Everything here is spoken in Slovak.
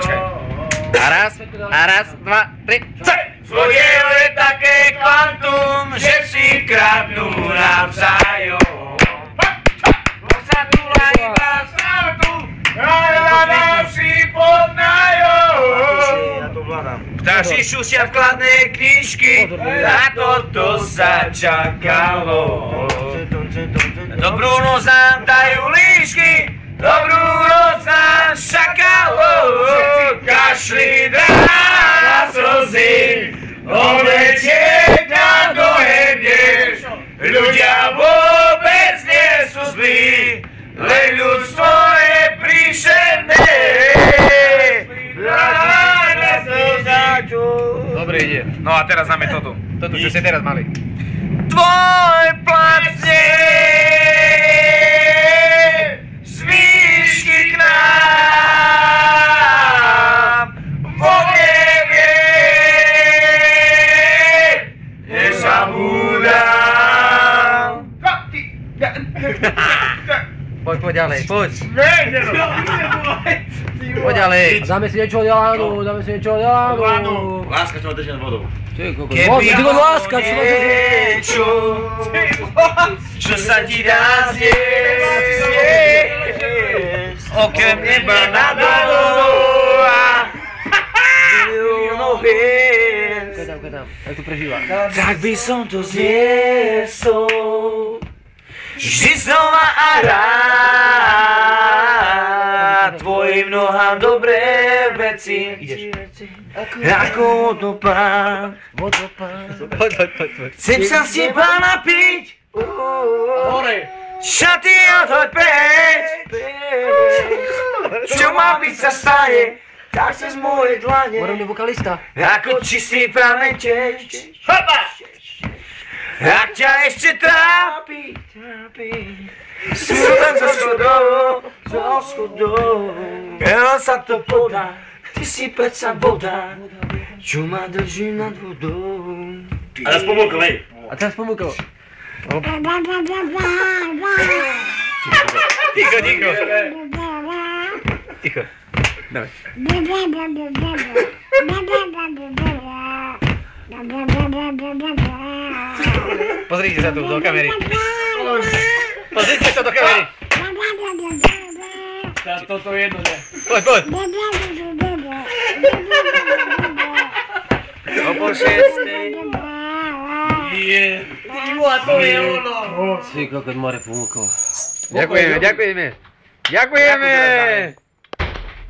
počkaj. A raz, dva, tri, Zlodejov je také kvantum, že si kradnú navzájom. Sa tu iba v startu, a si pod nájom. Ptáši šusia vkladné knižky, na toto sa čakalo. Dobrú noc nám dajú líšky, dobrú noc nám šakalo. Kašli na slzy, odletiek nám dohebneš. Ľudia vôbec nie sú zlí, len ľudstvo je príšerné. Dobre ide. No a teraz dáme toto. Toto, čo ste teraz mali. Tvoj placne z výšky k nám vonevie, nezabúdam. Poď ďalej, poď. Poď ďalej. Dáme si niečo od Elánu, Láska, čo ma drží nad vodou. Keby niečo, čo sa ti dá zjesť, okrem neba nad vodou a miliónov hviezd, Jak to prežíva? tak by som to zniesol vždy znova a rád. Tvojim nohám dobré veci, ako vodopád. Chcem sa z teba napiť, šaty odhoď preč. Čo má byť sa stane, tak sa z mojej dlane, Morovný vokalista. ako čistý prameň teč. Ak ťa ešte trápi, smútam zo schodov, ja sa to podá, ty si predsa voda, čo ma drží nad vodou. A teraz pomôkol, hej. A teraz pomôkol. Ticho. Ticho. Dávaj. Pozrite sa tu do kamery. Pozrite sa do kamery. Toto jedno, ne? Poď. O pol šiestej. Ty kokot, more pomôkol. Ďakujeme.